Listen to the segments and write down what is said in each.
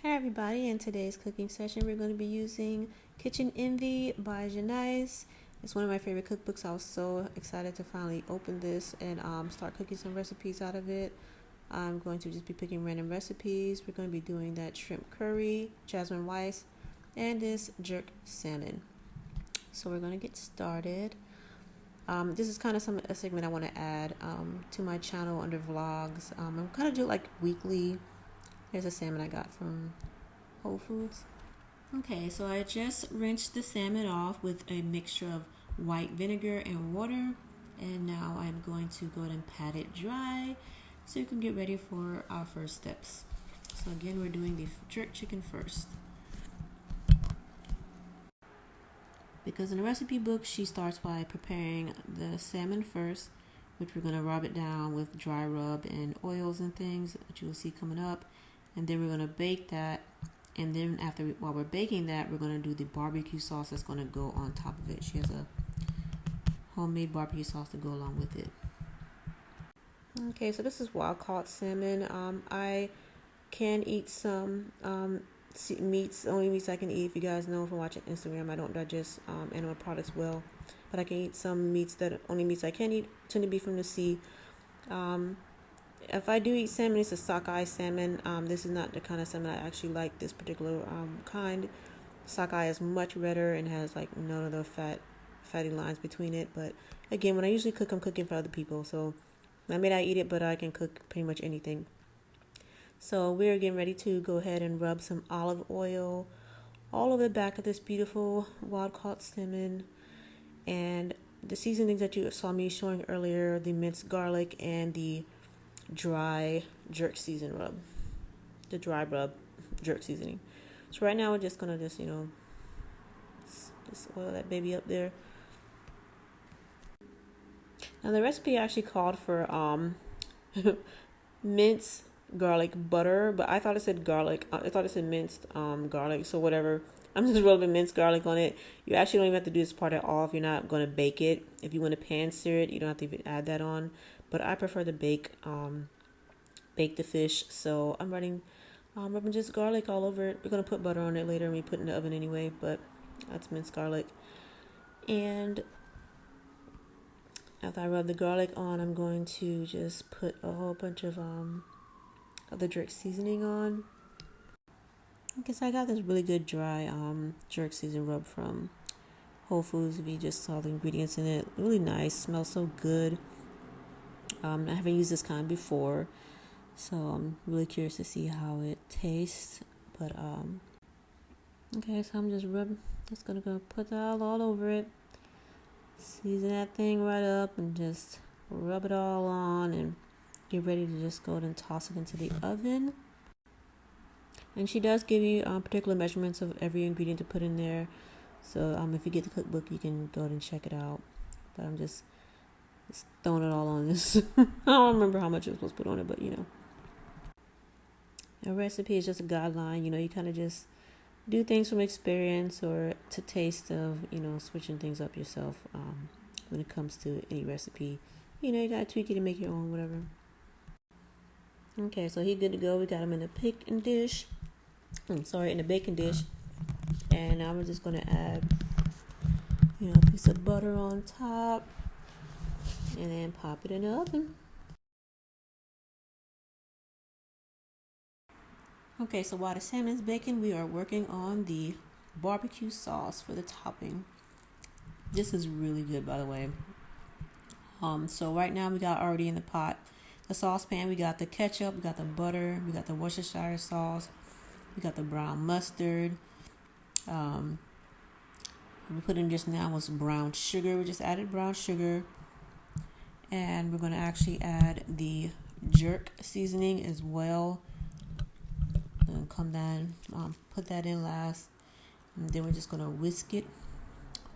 Hi everybody, in today's cooking session we're going to be using Kitchen Envy by Janice. It's one of my favorite cookbooks. I was so excited to finally open this and start cooking some recipes out of it. I'm going to just be picking random recipes. We're going to be doing that shrimp curry, jasmine rice, and this jerk salmon. So we're going to get started. This is kind of a segment I want to add to my channel under vlogs. I'm kind of do like weekly. Here's a salmon I got from Whole Foods. Okay, so I just rinsed the salmon off with a mixture of white vinegar and water. And now I'm going to go ahead and pat it dry so you can get ready for our first steps. So again, we're doing the jerk chicken first. Because in the recipe book, she starts by preparing the salmon first, which we're going to rub it down with dry rub and oils and things that you'll see coming up. And then we're going to bake that. And then while we're baking that, we're going to do the barbecue sauce that's going to go on top of it. She has a homemade barbecue sauce to go along with it. Okay, so this is wild caught salmon. I can eat some meats. Only meats I can eat. If you guys know from watching Instagram, I don't digest animal products well, but I can eat some meats that only meats I can eat tend to be from the sea. If I do eat salmon, it's a sockeye salmon. This is not the kind of salmon I actually like. This particular kind. Sockeye is much redder and has like none of the fatty lines between it. But again, when I usually cook, I'm cooking for other people, so I may not eat it, but I can cook pretty much anything. So we're getting ready to go ahead and rub some olive oil all over the back of this beautiful wild caught salmon. And the seasonings that you saw me showing earlier, the minced garlic and the dry jerk season rub. The dry rub jerk seasoning. So right now we're just going to just oil that baby up there. Now the recipe actually called for minced garlic butter, but I thought it said garlic. I thought it said minced garlic, so whatever. I'm just rubbing minced garlic on it. You actually don't even have to do this part at all if you're not going to bake it. If you want to pan sear it, you don't have to even add that on. But I prefer to bake the fish, so I'm rubbing just garlic all over it. We're going to put butter on it later and we put it in the oven anyway, but that's minced garlic. And after I rub the garlic on, I'm going to just put a whole bunch of the jerk seasoning on. Because I got this really good dry jerk season rub from Whole Foods. If you just saw the ingredients in it, really nice, smells so good. I haven't used this kind before, so I'm really curious to see how it tastes. But okay, so I'm just gonna go put that all over it, season that thing right up, and just rub it all on and get ready to just go ahead and toss it into the oven. And she does give you particular measurements of every ingredient to put in there. So if you get the cookbook, you can go ahead and check it out. But I'm just throwing it all on this. I don't remember how much you're supposed to put on it, but a recipe is just a guideline. You kind of just do things from experience or to taste of, switching things up yourself when it comes to any recipe. You got to tweak it and make your own, whatever. Okay, so he's good to go. We got him in the baking dish. In the baking dish. And now we're just going to add, a piece of butter on top. And then pop it in the oven. Okay, so while the salmon's baking, we are working on the barbecue sauce for the topping. This is really good, by the way. So right now we got already in the pot, the saucepan, we got the ketchup, we got the butter, we got the Worcestershire sauce, we got the brown mustard. We put in just now was brown sugar. We just added brown sugar. And we're going to actually add the jerk seasoning as well. And come down, put that in last. And then we're just going to whisk it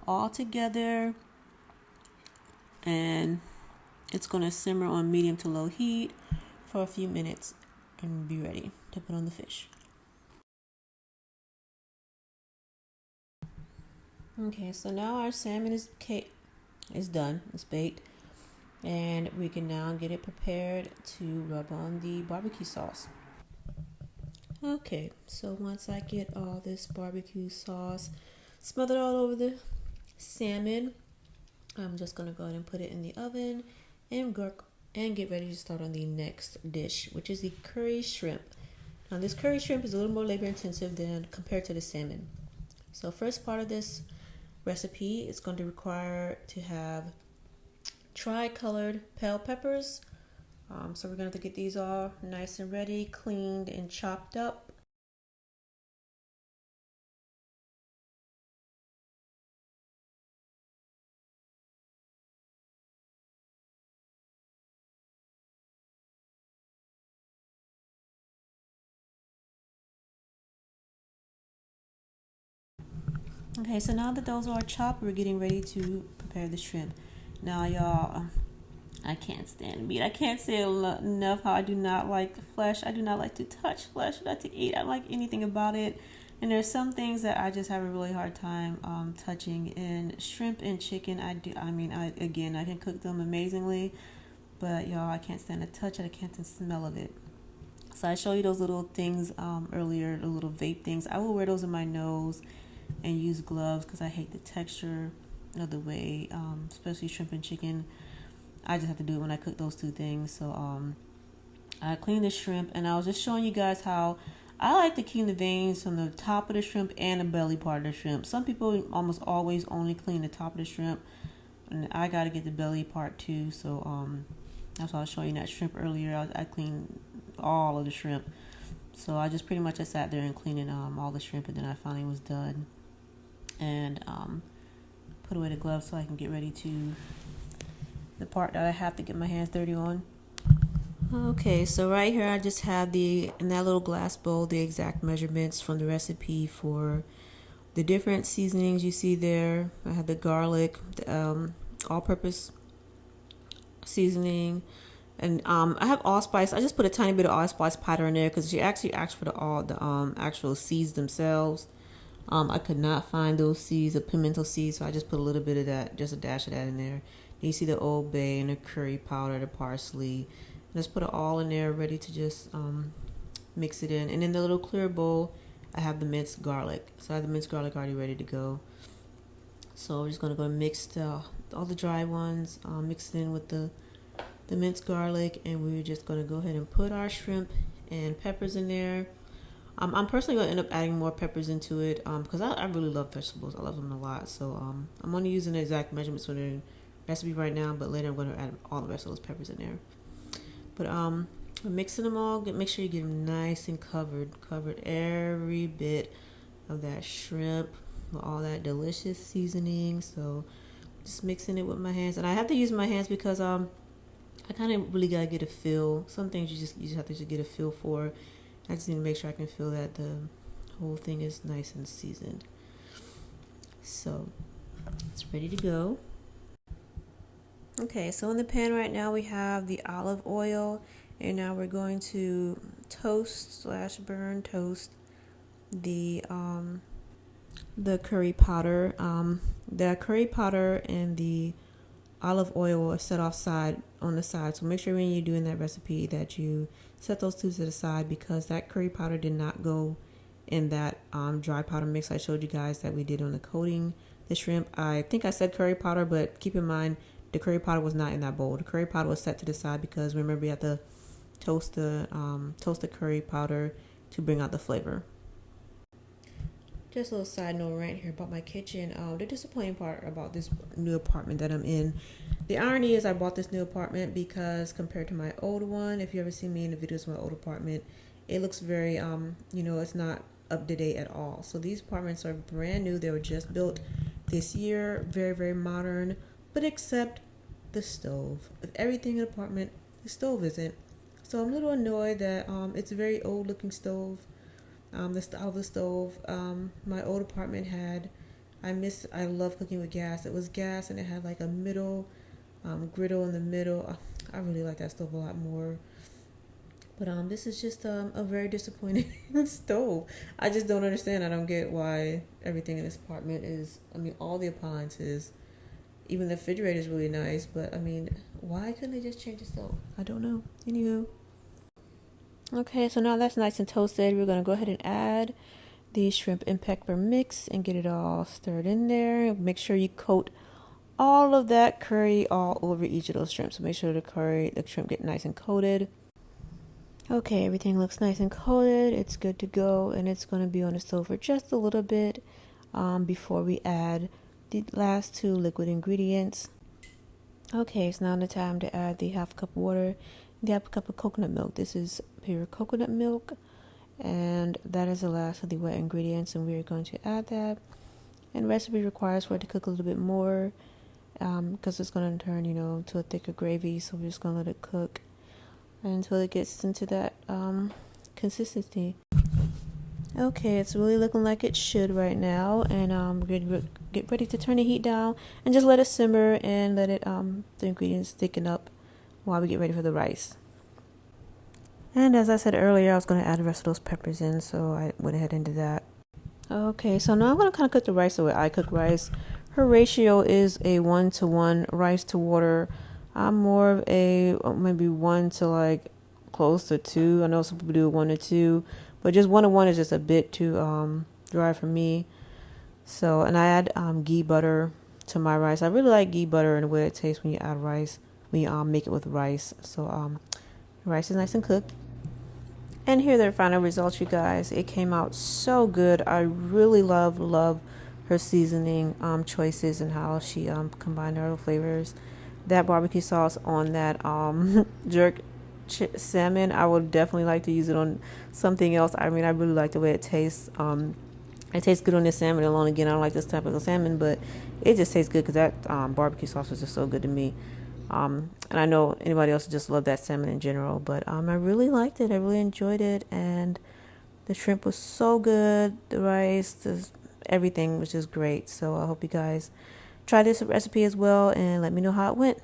all together. And it's going to simmer on medium to low heat for a few minutes and be ready to put on the fish. Okay, so now our salmon is done. It's baked. And we can now get it prepared to rub on the barbecue sauce. Okay, so once I get all this barbecue sauce smothered all over the salmon, I'm just gonna go ahead and put it in the oven and get ready to start on the next dish, which is the curry shrimp. Now, this curry shrimp is a little more labor intensive than compared to the salmon. So, first part of this recipe is going to require to have tri-colored bell peppers. So we're going to get these all nice and ready, cleaned and chopped up. Okay, so now that those are chopped, we're getting ready to prepare the shrimp. Now, y'all, I can't stand meat. I can't say enough how I do not like flesh. I do not like to touch flesh. I like to eat. I don't like anything about it. And there's some things that I just have a really hard time touching. And shrimp and chicken, I do. I mean, I can cook them amazingly, but y'all, I can't stand the touch it. I can't stand the smell of it. So I showed you those little things earlier, the little vape things. I will wear those in my nose and use gloves because I hate the texture of the way, especially shrimp and chicken. I just have to do it when I cook those two things. So I clean the shrimp, and I was just showing you guys how I like to clean the veins from the top of the shrimp and the belly part of the shrimp. Some people almost always only clean the top of the shrimp, and I got to get the belly part too. So that's why I was showing you that shrimp earlier. I cleaned all of the shrimp. So I just pretty much I sat there and cleaning all the shrimp, and then I finally was done and put away the gloves so I can get ready to the part that I have to get my hands dirty on. Okay, so right here I just have in that little glass bowl, the exact measurements from the recipe for the different seasonings you see there. I have the garlic, the all-purpose seasoning, and I have allspice. I just put a tiny bit of allspice powder in there because she actually asked for the actual seeds themselves. I could not find those seeds, the pimento seeds, so I just put a little bit of that, just a dash of that in there. You see the Old Bay and the curry powder, the parsley. Just put it all in there, ready to just mix it in. And in the little clear bowl, I have the minced garlic. So I have the minced garlic already ready to go. So we're just going to go and mix all the dry ones, mix it in with the minced garlic. And we're just going to go ahead and put our shrimp and peppers in there. I'm personally going to end up adding more peppers into it because I really love vegetables. I love them a lot. So I'm only using the exact measurements for the recipe right now, but later I'm going to add all the rest of those peppers in there. But mixing them all, make sure you get them nice and covered every bit of that shrimp with all that delicious seasoning. So just mixing it with my hands, and I have to use my hands because I kind of really gotta get a feel. Some things you just have to get a feel for. I just need to make sure I can feel that the whole thing is nice and seasoned. So it's ready to go. Okay, so in the pan right now we have the olive oil, and now we're going to burn toast the curry powder. The curry powder and the olive oil are set off on the side. So make sure when you're doing that recipe that you set those two to the side, because that curry powder did not go in that dry powder mix I showed you guys that we did on the coating the shrimp. I think I said curry powder, but keep in mind the curry powder was not in that bowl. The curry powder was set to the side because remember you have to toast the curry powder to bring out the flavor. Just a little side note right here about my kitchen. The disappointing part about this new apartment that I'm in, the irony is I bought this new apartment because compared to my old one, if you ever see me in the videos of my old apartment, it looks very, it's not up to date at all. So these apartments are brand new. They were just built this year, very, very modern, but except the stove. With everything in the apartment, the stove isn't. So I'm a little annoyed that it's a very old looking stove. The style of the stove my old apartment had, I love cooking with gas. It was gas and it had like a middle griddle in the middle. I really like that stove a lot more. But this is just a very disappointing stove. I just don't understand. I don't get why everything in this apartment all the appliances, even the refrigerator is really nice. But why couldn't they just change the stove? I don't know. Anywho. Okay, so now that's nice and toasted. We're gonna go ahead and add the shrimp and pepper mix and get it all stirred in there. Make sure you coat all of that curry all over each of those shrimp. So make sure the shrimp get nice and coated. Okay, everything looks nice and coated. It's good to go, and it's going to be on the stove for just a little bit before we add the last two liquid ingredients. Okay, it's now the time to add the half cup of water, the half cup of coconut milk. This is pure coconut milk, and that is the last of the wet ingredients, and we're going to add that. And recipe requires for it to cook a little bit more because it's going to turn, to a thicker gravy. So we're just going to let it cook until it gets into that consistency. Okay, it's really looking like it should right now, and we're gonna get ready to turn the heat down and just let it simmer and let it the ingredients thicken up while we get ready for the rice. And as I said earlier, I was going to add the rest of those peppers in, so I went ahead and did that. Okay, so now I'm going to kind of cook the rice the way I cook rice. Her ratio is a 1-to-1 rice to water. I'm more of a maybe 1 to like close to 2. I know some people do 1 to 2, but just 1-to-1 is just a bit too dry for me. So, and I add ghee butter to my rice. I really like ghee butter and the way it tastes when you add rice, when you make it with rice. So rice is nice and cooked. And here are the final results, you guys. It came out so good. I really love her seasoning choices and how she combined her flavors. That barbecue sauce on that jerk salmon, I would definitely like to use it on something else. I mean, I really like the way it tastes. It tastes good on this salmon alone. Again, I don't like this type of salmon, but it just tastes good because that barbecue sauce was just so good to me. And I know anybody else just love that salmon in general, but I really liked it. I really enjoyed it, and the shrimp was so good. The rice, everything was just great. So I hope you guys try this recipe as well and let me know how it went.